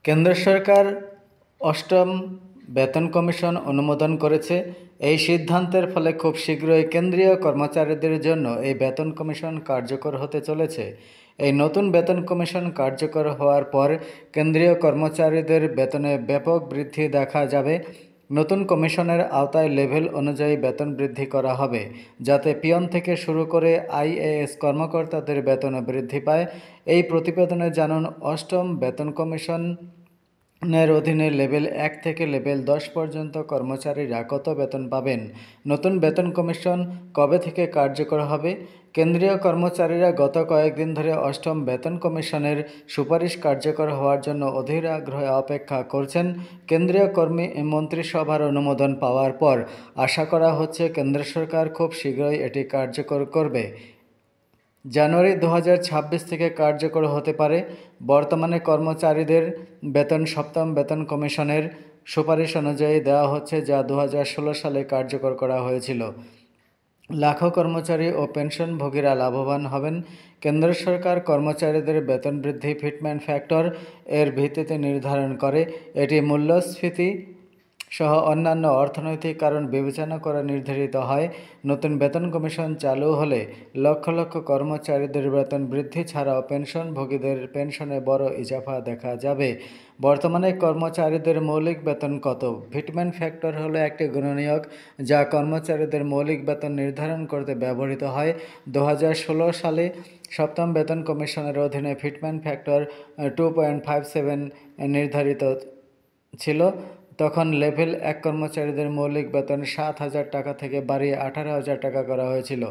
কেন্দ্র সরকার অষ্টম বেতন কমিশন অনুমোদন করেছে। এই সিদ্ধান্তের ফলে খুব শীঘ্রই কেন্দ্রীয় কর্মচারীদের জন্য এই বেতন কমিশন কার্যকর হতে চলেছে। এই নতুন বেতন কমিশন কার্যকর হওয়ার পর কেন্দ্রীয় কর্মচারীদের বেতনে ব্যাপক বৃদ্ধি দেখা যাবে। নতুন কমিশনের আওতায় লেভেল অনুযায়ী বেতন বৃদ্ধি করা হবে, যাতে পিয়ন থেকে শুরু করে আইএএস কর্মকর্তাদের বেতন বৃদ্ধি পায়। এই প্রতিবেদনে জানুন অষ্টম বেতন কমিশনের অধীনে লেভেল 1 থেকে লেভেল 10 পর্যন্ত কর্মচারীরা কত বেতন পাবেন। নতুন বেতন কমিশন কবে থেকে কার্যকর হবে? কেন্দ্রীয় কর্মচারীরা গত কয়েকদিন ধরে অষ্টম বেতন কমিশনের সুপারিশ কার্যকর হওয়ার জন্য অধীর আগ্রহে অপেক্ষা করছেন। কেন্দ্রীয় মন্ত্রিসভার অনুমোদন পাওয়ার পর আশা করা হচ্ছে কেন্দ্র সরকার খুব শীঘ্রই এটি কার্যকর করবে। জানুয়ারি 2026 থেকে কার্যকর হতে পারে। বর্তমানে কর্মচারীদের বেতন সপ্তম বেতন কমিশনের সুপারিশ অনুযায়ী দেওয়া হচ্ছে, যা 2016 সালে কার্যকর করা হয়েছিল। লাখো কর্মচারী ও পেনশনভোগীরা লাভবান হবেন। কেন্দ্র সরকার কর্মচারীদের বেতন বৃদ্ধি ফিটমেন্ট ফ্যাক্টর এর ভিত্তিতে নির্ধারণ করে। এটি মূল্যস্ফীতি সহ অন্যান্য অর্থনৈতিক কারণ বিবেচনা করে নির্ধারিত হয়। নতুন বেতন কমিশন চালু হলে লক্ষ লক্ষ কর্মচারীদের বেতন বৃদ্ধি ছাড়াও পেনশনভোগীদের পেনশনে বড় ইজাফা দেখা যাবে। বর্তমানে কর্মচারীদের মৌলিক বেতন কত? ফিটমেন্ট ফ্যাক্টর হলো একটি গুণনীয়ক যা কর্মচারীদের মৌলিক বেতন নির্ধারণ করতে ব্যবহৃত হয়। 2016 সালে সপ্তম বেতন কমিশনের অধীনে ফিটমেন্ট ফ্যাক্টর 2.57 নির্ধারিত ছিল। তখন লেভেল 1 কর্মচারীদের মৌলিক বেতন 7,000 টাকা থেকে বাড়িয়ে 18,000 টাকা করা হয়েছিল।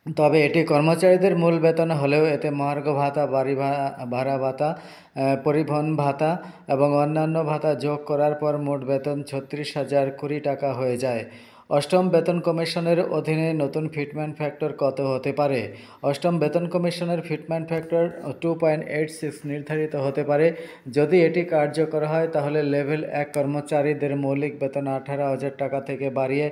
তবে এটি কর্মচারীদের মূল বেতন হলেও এতে মহার্ঘ ভাতা, বাড়ি ভাড়া ভাতা, পরিবহন ভাতা এবং অন্যান্য ভাতা যোগ করার পর মোট বেতন 36,020 টাকা হয়ে যায়। অষ্টম বেতন কমিশনের অধীনে নতুন ফিটমেন্ট ফ্যাক্টর কত হতে পারে? অষ্টম বেতন কমিশনের ফিটমেন্ট ফ্যাক্টর 2.86 নির্ধারিত হতে পারে। যদি এটি কার্যকর হয় তাহলে লেভেল 1 কর্মচারীদের মৌলিক বেতন 18,000 টাকা থেকে বাড়িয়ে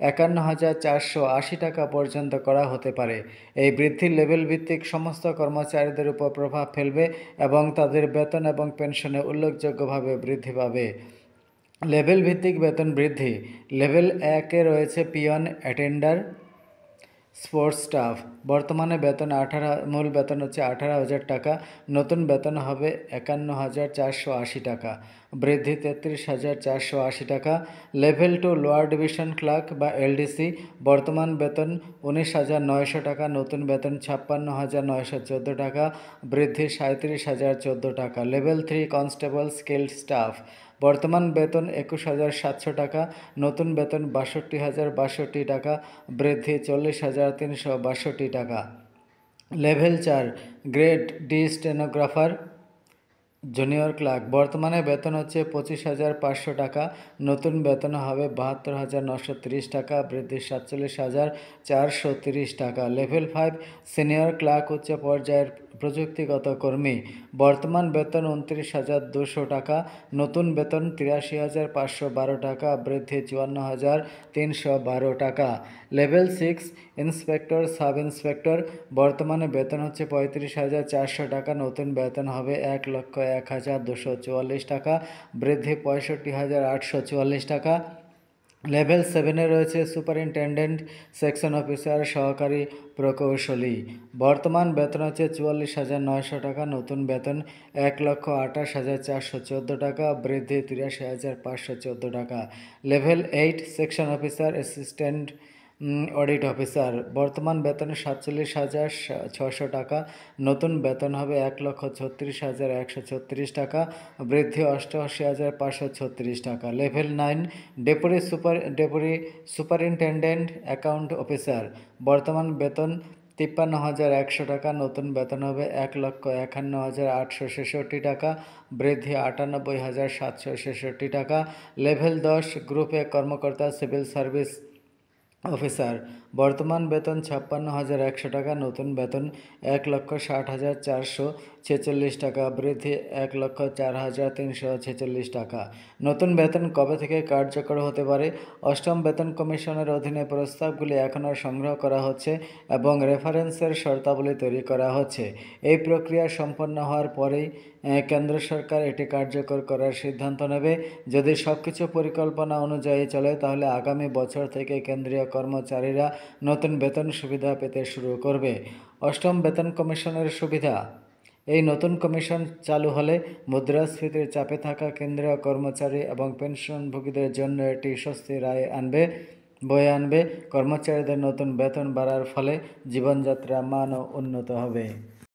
51,480 টাকা পর্যন্ত করা হতে পারে। এই বৃদ্ধি লেভেল ভিত্তিক সমস্ত কর্মচারীদের উপর প্রভাব ফেলবে এবং তাদের বেতন এবং পেনশনে উল্লেখযোগ্যভাবে বৃদ্ধি পাবে। লেভেল ভিত্তিক বেতন বৃদ্ধি। লেভেল 1-এ রয়েছে পিয়ন, অ্যাটেন্ডার, স্পোর্টস স্টাফ। বর্তমানে বেতন মূল বেতন হচ্ছে 18,000 টাকা। নতুন বেতন হবে 51,480 টাকা, বৃদ্ধি 33,480 টাকা। লেভেল 2 লোয়ার ডিভিশন ক্লার্ক বা এলডিসি। বর্তমান বেতন 19,900 টাকা, নতুন বেতন 56,914 টাকা, বৃদ্ধি 37,014 টাকা। Level 3 constable skilled staff. বর্তমান বেতন 21,700 টাকা, নতুন বেতন 62,062 টাকা, বৃদ্ধি 40,362 টাকা। Level 4 grade D stenographer, junior clerk. বর্তমানে বেতন হচ্ছে 25,500 টাকা, নতুন বেতন হবে 72,930 টাকা, বৃদ্ধি 47,430 টাকা। লেভেল 5 সিনিয়র ক্লার্ক, উচ্চ পর্যায়ের প্রযুক্তিগত কর্মী। বর্তমান বেতন 29,200 টাকা, নতুন বেতন 83,512 টাকা, বৃদ্ধি 54,312 টাকা। Level 6 inspector, sub inspector. বর্তমানে বেতন হচ্ছে 35,400 টাকা, নতুন বেতন হবে 1,01,244 টাকা, বৃদ্ধি 65,844 টাকা। লেভেল 7-এ রয়েছে সুপারিনটেনডেন্ট, সেকশন অফিসার, সহকারী প্রকৌশলী। বর্তমান বেতন হচ্ছে 44,900 টাকা, নতুন বেতন 1,28,414 টাকা, বৃদ্ধি 83,514 টাকা। Level 8 section officer, assistant audit officer. বর্তমান বেতন 47,600 টাকা, নতুন বেতন হবে 1,36,136 টাকা, বৃদ্ধি 88,536 টাকা। Level 9 deputy superintendent account officer. বর্তমান বেতন 53,100 টাকা, নতুন বেতন হবে 1,51,866 টাকা, বৃদ্ধি 98,766 টাকা। লেভেল 10 গ্রুপ এ কর্মকর্তা, সিভিল সার্ভিস অফিসার। বর্তমান বেতন 56,100 টাকা, নতুন বেতন 1,60,446 টাকা, বৃদ্ধি 1,04,346 টাকা। নতুন বেতন কবে থেকে কার্যকর হতে পারে? অষ্টম বেতন কমিশনের অধীনে প্রস্তাবগুলি এখনও সংগ্রহ করা হচ্ছে এবং রেফারেন্সের শর্তাবলী তৈরি করা হচ্ছে। এই প্রক্রিয়া সম্পন্ন হওয়ার পরেই কেন্দ্র সরকার এটি কার্যকর করার সিদ্ধান্ত নেবে। যদি সবকিছু পরিকল্পনা অনুযায়ী চলে তাহলে আগামী বছর থেকে কেন্দ্রীয় কর্মচারীরা নতুন বেতন সুবিধা পেতে শুরু করবে। অষ্টম বেতন কমিশনের সুবিধা। এই নতুন কমিশন চালু হলে মুদ্রাস্ফীতির চাপে থাকা কেন্দ্রীয় কর্মচারী এবং পেনশনভোগীদের জন্য এটি স্বস্তির বয়ে আনবে। কর্মচারীদের নতুন বেতন বাড়ার ফলে জীবনযাত্রার মানও উন্নত হবে।